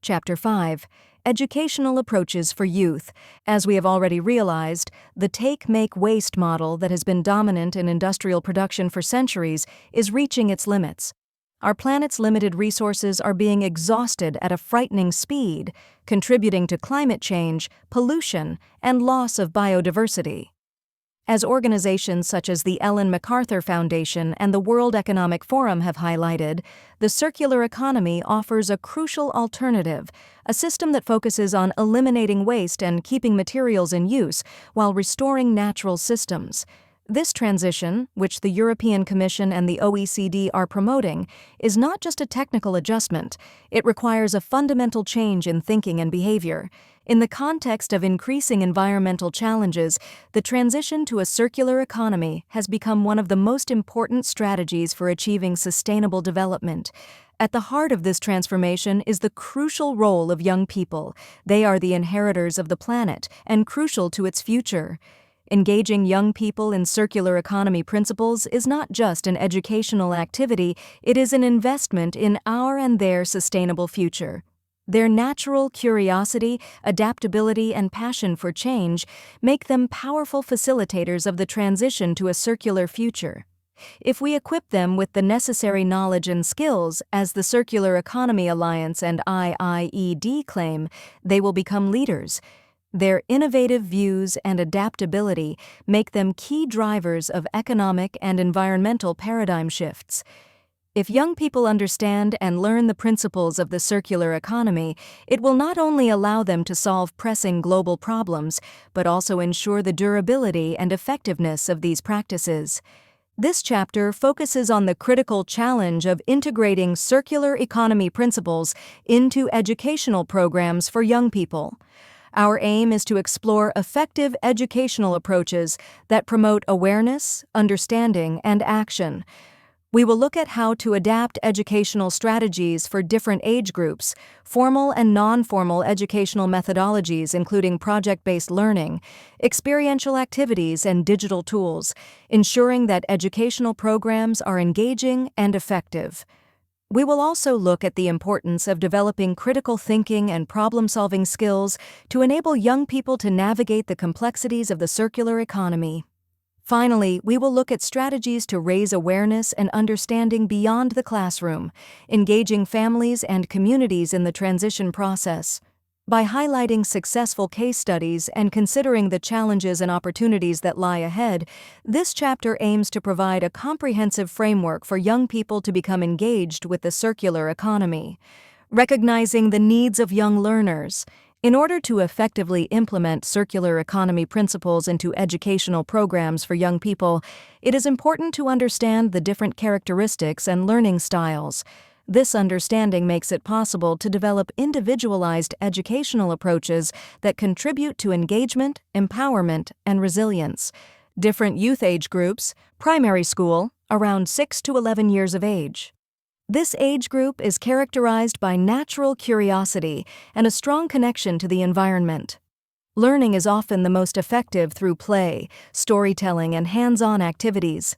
Chapter 5. Educational Approaches for Youth. As we have already realized, the take-make-waste model that has been dominant in industrial production for centuries is reaching its limits. Our planet's limited resources are being exhausted at a frightening speed, contributing to climate change, pollution, and loss of biodiversity. As organizations such as the Ellen MacArthur Foundation and the World Economic Forum have highlighted, the circular economy offers a crucial alternative, a system that focuses on eliminating waste and keeping materials in use while restoring natural systems. This transition, which the European Commission and the OECD are promoting, is not just a technical adjustment. It requires a fundamental change in thinking and behavior. In the context of increasing environmental challenges, the transition to a circular economy has become one of the most important strategies for achieving sustainable development. At the heart of this transformation is the crucial role of young people. They are the inheritors of the planet and crucial to its future. Engaging young people in circular economy principles is not just an educational activity, it is an investment in our and their sustainable future. Their natural curiosity, adaptability, and passion for change make them powerful facilitators of the transition to a circular future. If we equip them with the necessary knowledge and skills, as the Circular Economy Alliance and IIED claim, they will become leaders. Their innovative views and adaptability make them key drivers of economic and environmental paradigm shifts. If young people understand and learn the principles of the circular economy, it will not only allow them to solve pressing global problems, but also ensure the durability and effectiveness of these practices. This chapter focuses on the critical challenge of integrating circular economy principles into educational programs for young people. Our aim is to explore effective educational approaches that promote awareness, understanding, and action. We will look at how to adapt educational strategies for different age groups, formal and non-formal educational methodologies including project-based learning, experiential activities, and digital tools, ensuring that educational programs are engaging and effective. We will also look at the importance of developing critical thinking and problem-solving skills to enable young people to navigate the complexities of the circular economy. Finally, we will look at strategies to raise awareness and understanding beyond the classroom, engaging families and communities in the transition process. By highlighting successful case studies and considering the challenges and opportunities that lie ahead, this chapter aims to provide a comprehensive framework for young people to become engaged with the circular economy. Recognizing the needs of young learners. In order to effectively implement circular economy principles into educational programs for young people, it is important to understand the different characteristics and learning styles. This understanding makes it possible to develop individualized educational approaches that contribute to engagement, empowerment, and resilience. Different youth age groups, primary school, around 6 to 11 years of age. This age group is characterized by natural curiosity and a strong connection to the environment. Learning is often the most effective through play, storytelling, and hands-on activities.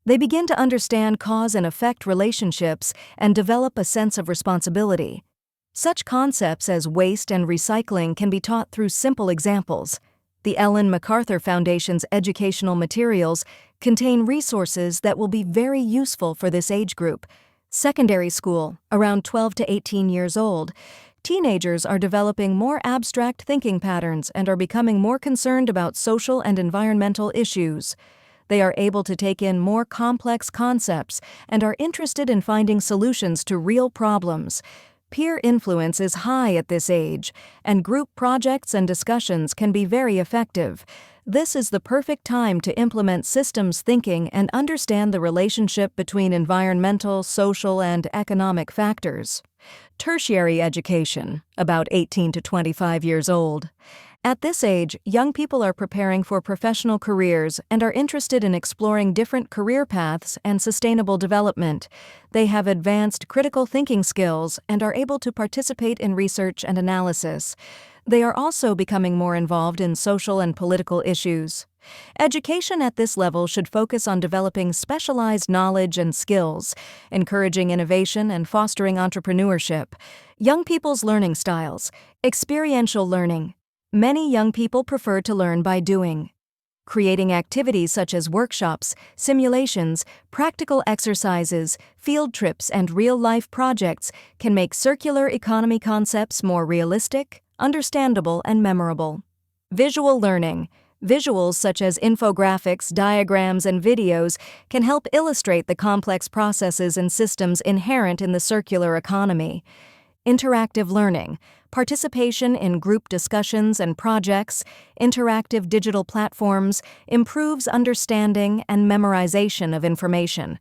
They begin to understand cause and effect relationships and develop a sense of responsibility. Such concepts as waste and recycling can be taught through simple examples. The Ellen MacArthur Foundation's educational materials contain resources that will be very useful for this age group. Secondary school, around 12 to 18 years old, teenagers are developing more abstract thinking patterns and are becoming more concerned about social and environmental issues. They are able to take in more complex concepts and are interested in finding solutions to real problems. Peer influence is high at this age, and group projects and discussions can be very effective. This is the perfect time to implement systems thinking and understand the relationship between environmental, social, and economic factors. Tertiary education, about 18 to 25 years old. At this age, young people are preparing for professional careers and are interested in exploring different career paths and sustainable development. They have advanced critical thinking skills and are able to participate in research and analysis. They are also becoming more involved in social and political issues. Education at this level should focus on developing specialized knowledge and skills, encouraging innovation and fostering entrepreneurship. Young people's learning styles. Experiential learning. Many young people prefer to learn by doing. Creating activities such as workshops, simulations, practical exercises, field trips, and real-life projects can make circular economy concepts more realistic, understandable, and memorable. Visual learning. Visuals such as infographics, diagrams, and videos can help illustrate the complex processes and systems inherent in the circular economy. Interactive learning. Participation in group discussions and projects, interactive digital platforms, improves understanding and memorization of information.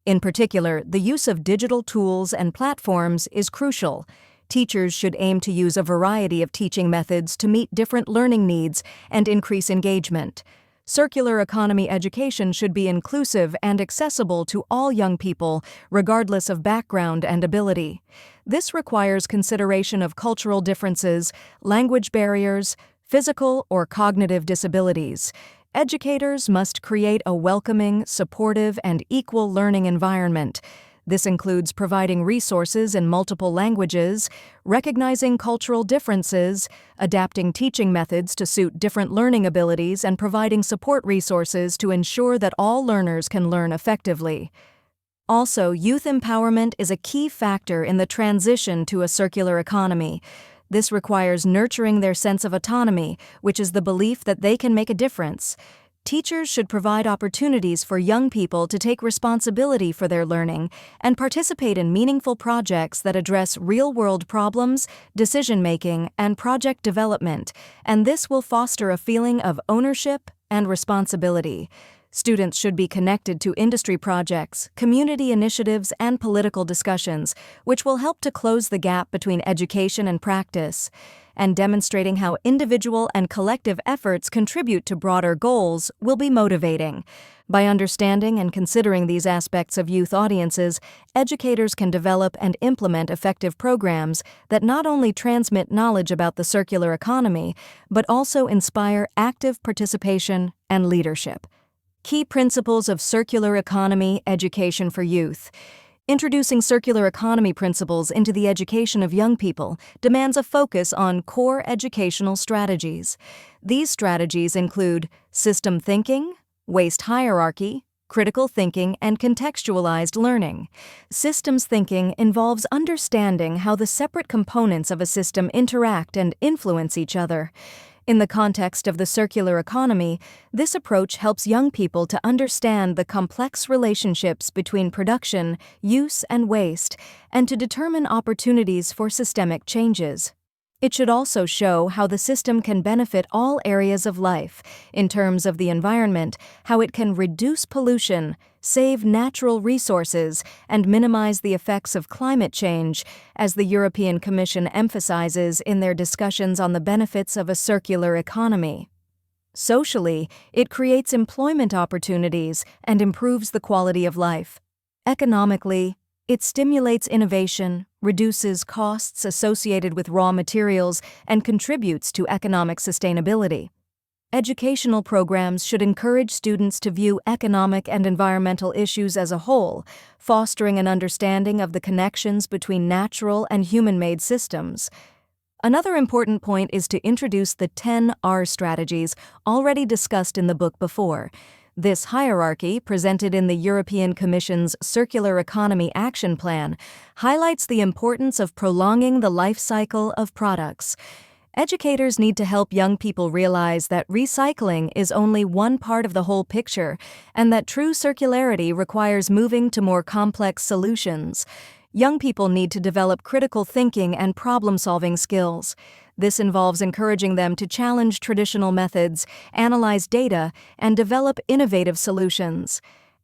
In particular, the use of digital tools and platforms is crucial. Teachers should aim to use a variety of teaching methods to meet different learning needs and increase engagement. Circular economy education should be inclusive and accessible to all young people, regardless of background and ability. This requires consideration of cultural differences, language barriers, physical or cognitive disabilities. Educators must create a welcoming, supportive, and equal learning environment. This includes providing resources in multiple languages, recognizing cultural differences, adapting teaching methods to suit different learning abilities, and providing support resources to ensure that all learners can learn effectively. Also, youth empowerment is a key factor in the transition to a circular economy. This requires nurturing their sense of autonomy, which is the belief that they can make a difference. Teachers should provide opportunities for young people to take responsibility for their learning and participate in meaningful projects that address real-world problems, decision-making, and project development, and this will foster a feeling of ownership and responsibility. Students should be connected to industry projects, community initiatives, and political discussions, which will help to close the gap between education and practice. And demonstrating how individual and collective efforts contribute to broader goals will be motivating. By understanding and considering these aspects of youth audiences, educators can develop and implement effective programs that not only transmit knowledge about the circular economy, but also inspire active participation and leadership. Key principles of circular economy education for youth. Introducing circular economy principles into the education of young people demands a focus on core educational strategies. These strategies include system thinking, waste hierarchy, critical thinking, and contextualized learning. Systems thinking involves understanding how the separate components of a system interact and influence each other. In the context of the circular economy, this approach helps young people to understand the complex relationships between production, use, and waste, and to determine opportunities for systemic changes. It should also show how the system can benefit all areas of life, in terms of the environment, how it can reduce pollution, save natural resources, and minimize the effects of climate change, as the European Commission emphasizes in their discussions on the benefits of a circular economy. Socially, it creates employment opportunities and improves the quality of life. Economically, it stimulates innovation, reduces costs associated with raw materials, and contributes to economic sustainability. Educational programs should encourage students to view economic and environmental issues as a whole, fostering an understanding of the connections between natural and human-made systems. Another important point is to introduce the 10 R strategies already discussed in the book before. This hierarchy, presented in the European Commission's Circular Economy Action Plan, highlights the importance of prolonging the life cycle of products. Educators need to help young people realize that recycling is only one part of the whole picture, and that true circularity requires moving to more complex solutions. Young people need to develop critical thinking and problem-solving skills. This involves encouraging them to challenge traditional methods, analyze data, and develop innovative solutions.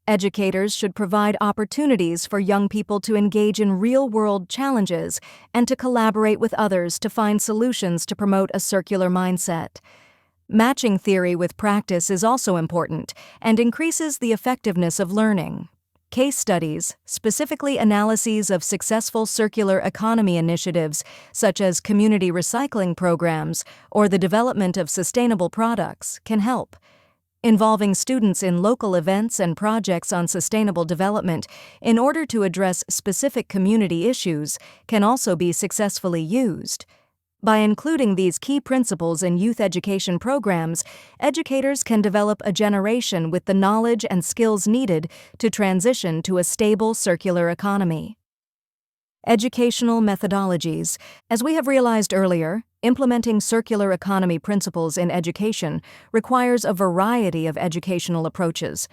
Educators should provide opportunities for young people to engage in real-world challenges and to collaborate with others to find solutions to promote a circular mindset. Matching theory with practice is also important and increases the effectiveness of learning. Case studies, specifically analyses of successful circular economy initiatives such as community recycling programs or the development of sustainable products, can help. Involving students in local events and projects on sustainable development in order to address specific community issues can also be successfully used. By including these key principles in youth education programs, educators can develop a generation with the knowledge and skills needed to transition to a stable circular economy. Educational methodologies. As we have realized earlier, implementing circular economy principles in education requires a variety of educational approaches.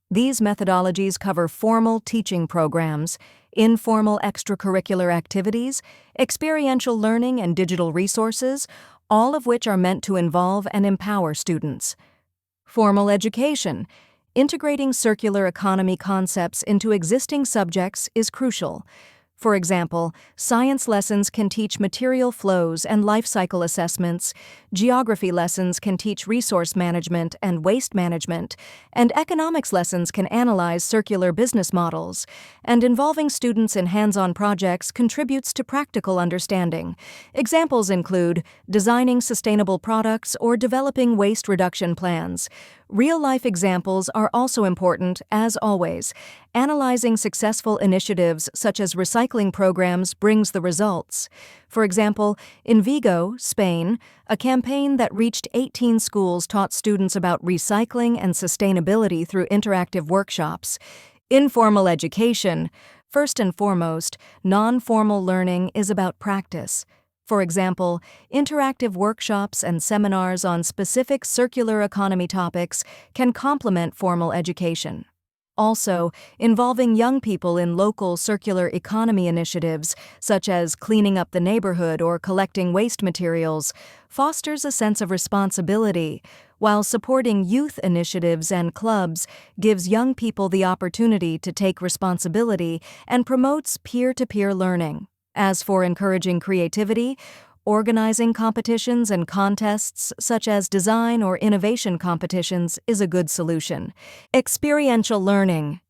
These methodologies cover formal teaching programs, informal extracurricular activities, experiential learning, and digital resources, all of which are meant to involve and empower students. Formal education. Integrating circular economy concepts into existing subjects is crucial. For example, science lessons can teach material flows and life cycle assessments, geography lessons can teach resource management and waste management, and economics lessons can analyze circular business models, and involving students in hands-on projects contributes to practical understanding. Examples include designing sustainable products or developing waste reduction plans. Real-life examples are also important, as always. Analyzing successful initiatives such as recycling programs brings the results. For example, in Vigo, Spain, a campaign that reached 18 schools taught students about recycling and sustainability through interactive workshops. Informal education. First and foremost, non-formal learning is about practice. For example, interactive workshops and seminars on specific circular economy topics can complement formal education. Also, involving young people in local circular economy initiatives, such as cleaning up the neighborhood or collecting waste materials, fosters a sense of responsibility, while supporting youth initiatives and clubs gives young people the opportunity to take responsibility and promotes peer-to-peer learning. As for encouraging creativity, organizing competitions and contests such as design or innovation competitions is a good solution. Experiential learning.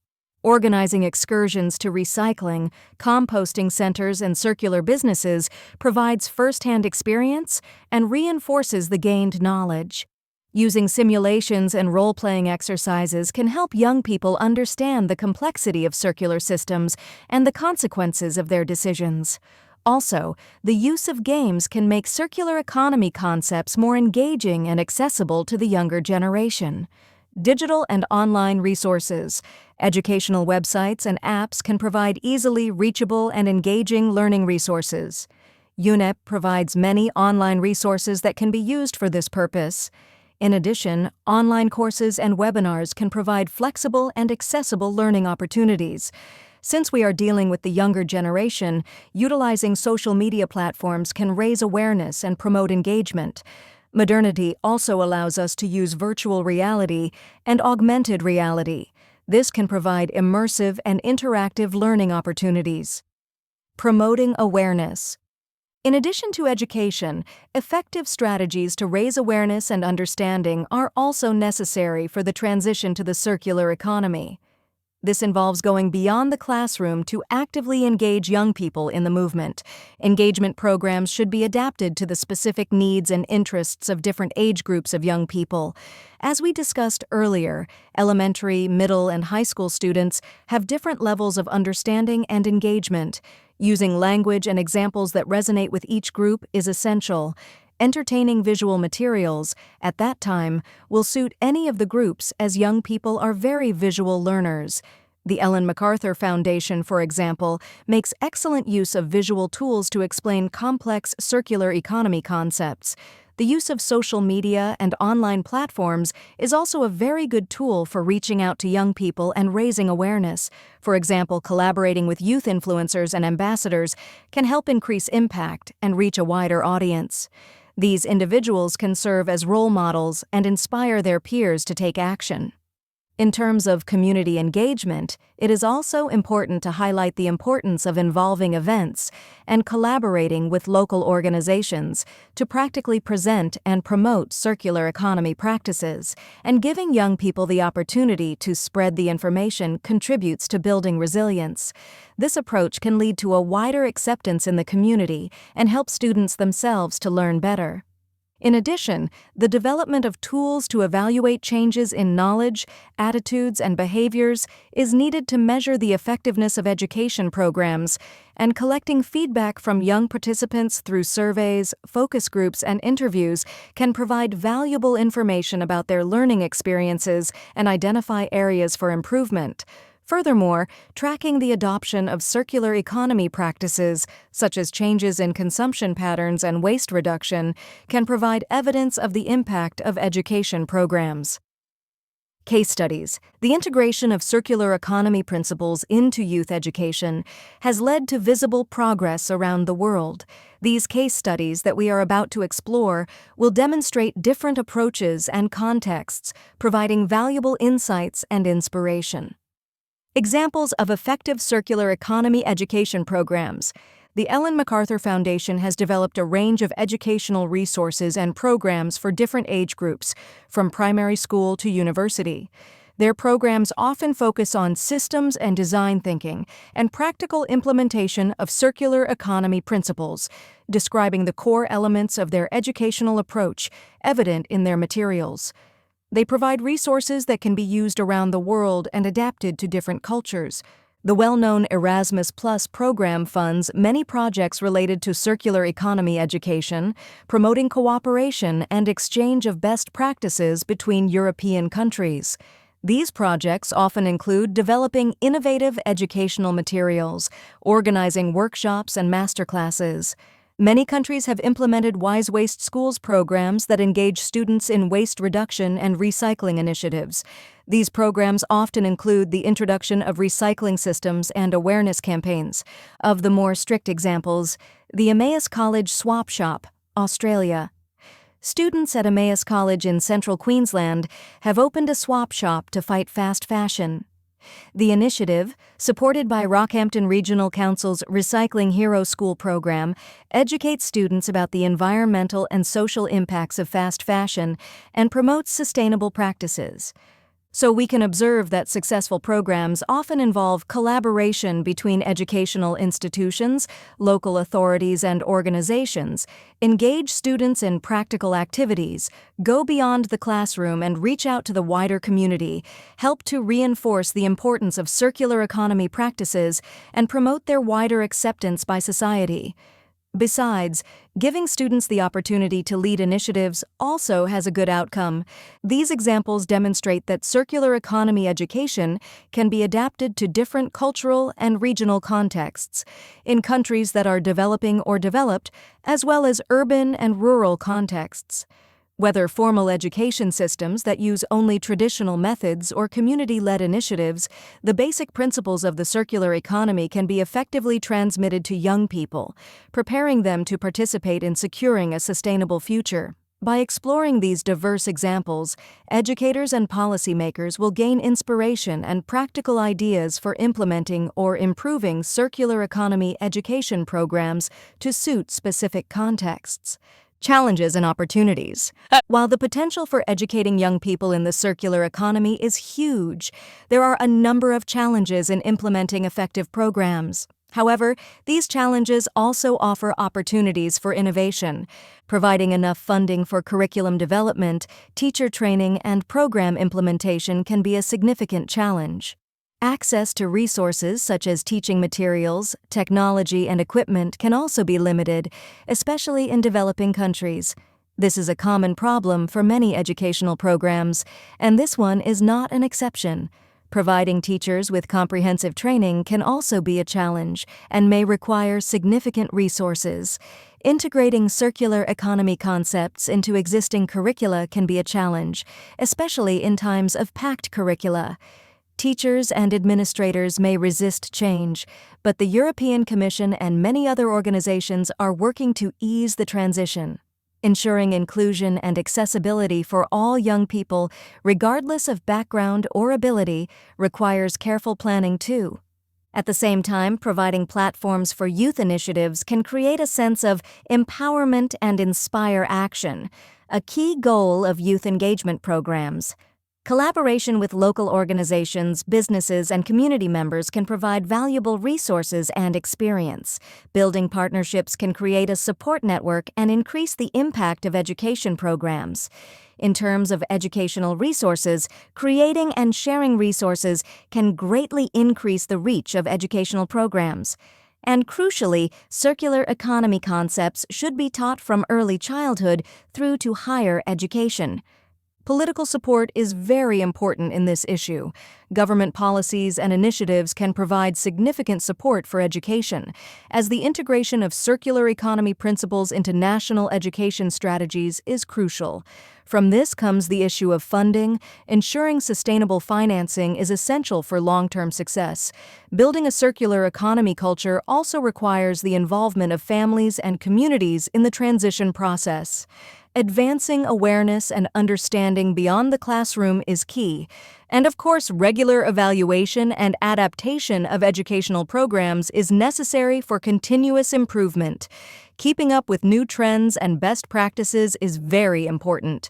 Organizing excursions to recycling, composting centers, and circular businesses provides first-hand experience and reinforces the gained knowledge. Using simulations and role-playing exercises can help young people understand the complexity of circular systems and the consequences of their decisions. Also, the use of games can make circular economy concepts more engaging and accessible to the younger generation. Digital and online resources. Educational websites and apps can provide easily reachable and engaging learning resources. UNEP provides many online resources that can be used for this purpose. In addition, online courses and webinars can provide flexible and accessible learning opportunities. Since we are dealing with the younger generation, utilizing social media platforms can raise awareness and promote engagement. Modernity also allows us to use virtual reality and augmented reality. This can provide immersive and interactive learning opportunities. Promoting awareness. In addition to education, effective strategies to raise awareness and understanding are also necessary for the transition to the circular economy. This involves going beyond the classroom to actively engage young people in the movement. Engagement programs should be adapted to the specific needs and interests of different age groups of young people. As we discussed earlier, elementary, middle, and high school students have different levels of understanding and engagement. Using language and examples that resonate with each group is essential. Entertaining visual materials, at that time, will suit any of the groups as young people are very visual learners. The Ellen MacArthur Foundation, for example, makes excellent use of visual tools to explain complex circular economy concepts. The use of social media and online platforms is also a very good tool for reaching out to young people and raising awareness. For example, collaborating with youth influencers and ambassadors can help increase impact and reach a wider audience. These individuals can serve as role models and inspire their peers to take action. In terms of community engagement, it is also important to highlight the importance of involving events and collaborating with local organizations to practically present and promote circular economy practices, and giving young people the opportunity to spread the information contributes to building resilience. This approach can lead to a wider acceptance in the community and help students themselves to learn better. In addition, the development of tools to evaluate changes in knowledge, attitudes, and behaviors is needed to measure the effectiveness of education programs, and collecting feedback from young participants through surveys, focus groups, and interviews can provide valuable information about their learning experiences and identify areas for improvement. Furthermore, tracking the adoption of circular economy practices, such as changes in consumption patterns and waste reduction, can provide evidence of the impact of education programs. Case studies. The integration of circular economy principles into youth education has led to visible progress around the world. These case studies that we are about to explore will demonstrate different approaches and contexts, providing valuable insights and inspiration. Examples of effective circular economy education programs. The Ellen MacArthur Foundation has developed a range of educational resources and programs for different age groups, from primary school to university. Their programs often focus on systems and design thinking and practical implementation of circular economy principles, describing the core elements of their educational approach, evident in their materials. They provide resources that can be used around the world and adapted to different cultures. The well-known Erasmus Plus program funds many projects related to circular economy education, promoting cooperation and exchange of best practices between European countries. These projects often include developing innovative educational materials, organizing workshops and masterclasses. Many countries have implemented Wise Waste Schools programs that engage students in waste reduction and recycling initiatives. These programs often include the introduction of recycling systems and awareness campaigns. Of the more strict examples, the Emmaus College Swap Shop, Australia. Students at Emmaus College in central Queensland have opened a swap shop to fight fast fashion. The initiative, supported by Rockhampton Regional Council's Recycling Hero School program, educates students about the environmental and social impacts of fast fashion and promotes sustainable practices. So we can observe that successful programs often involve collaboration between educational institutions, local authorities, and organizations, engage students in practical activities, go beyond the classroom and reach out to the wider community, help to reinforce the importance of circular economy practices, and promote their wider acceptance by society. Besides, giving students the opportunity to lead initiatives also has a good outcome. These examples demonstrate that circular economy education can be adapted to different cultural and regional contexts, in countries that are developing or developed, as well as urban and rural contexts. Whether formal education systems that use only traditional methods or community-led initiatives, the basic principles of the circular economy can be effectively transmitted to young people, preparing them to participate in securing a sustainable future. By exploring these diverse examples, educators and policymakers will gain inspiration and practical ideas for implementing or improving circular economy education programs to suit specific contexts. Challenges and opportunities. While the potential for educating young people in the circular economy is huge, there are a number of challenges in implementing effective programs. However, these challenges also offer opportunities for innovation. Providing enough funding for curriculum development, teacher training, and program implementation can be a significant challenge. Access to resources such as teaching materials, technology, and equipment can also be limited, especially in developing countries. This is a common problem for many educational programs, and this one is not an exception. Providing teachers with comprehensive training can also be a challenge and may require significant resources. Integrating circular economy concepts into existing curricula can be a challenge, especially in times of packed curricula. Teachers and administrators may resist change, but the European Commission and many other organizations are working to ease the transition. Ensuring inclusion and accessibility for all young people, regardless of background or ability, requires careful planning too. At the same time, providing platforms for youth initiatives can create a sense of empowerment and inspire action, a key goal of youth engagement programs. Collaboration with local organizations, businesses, and community members can provide valuable resources and experience. Building partnerships can create a support network and increase the impact of education programs. In terms of educational resources, creating and sharing resources can greatly increase the reach of educational programs. And crucially, circular economy concepts should be taught from early childhood through to higher education. Political support is very important in this issue. Government policies and initiatives can provide significant support for education, as the integration of circular economy principles into national education strategies is crucial. From this comes the issue of funding. Ensuring sustainable financing is essential for long-term success. Building a circular economy culture also requires the involvement of families and communities in the transition process. Advancing awareness and understanding beyond the classroom is key. And of course, regular evaluation and adaptation of educational programs is necessary for continuous improvement. Keeping up with new trends and best practices is very important.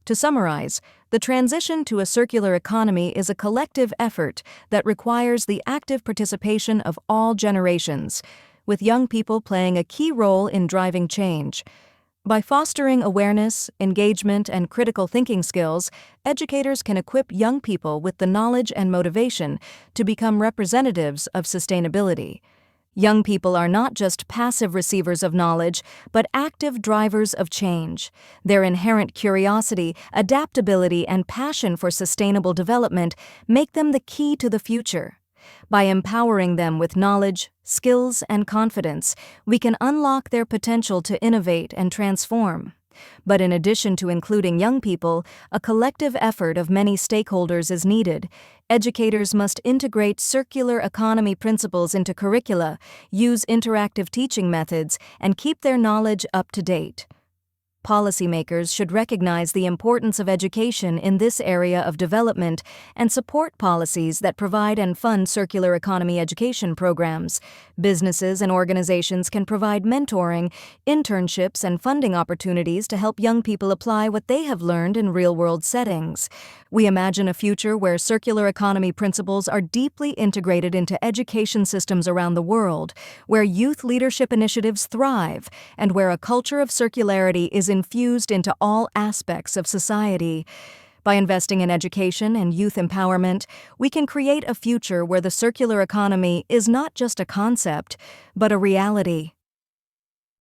To summarize, the transition to a circular economy is a collective effort that requires the active participation of all generations, with young people playing a key role in driving change. By fostering awareness, engagement, and critical thinking skills, educators can equip young people with the knowledge and motivation to become representatives of sustainability. Young people are not just passive receivers of knowledge, but active drivers of change. Their inherent curiosity, adaptability, and passion for sustainable development make them the key to the future. By empowering them with knowledge, skills, and confidence, we can unlock their potential to innovate and transform. But in addition to including young people, a collective effort of many stakeholders is needed. Educators must integrate circular economy principles into curricula, use interactive teaching methods, and keep their knowledge up to date. Policymakers should recognize the importance of education in this area of development and support policies that provide and fund circular economy education programs. Businesses and organizations can provide mentoring, internships, and funding opportunities to help young people apply what they have learned in real-world settings. We imagine a future where circular economy principles are deeply integrated into education systems around the world, where youth leadership initiatives thrive, and where a culture of circularity is infused into all aspects of society. By investing in education and youth empowerment, we can create a future where the circular economy is not just a concept, but a reality.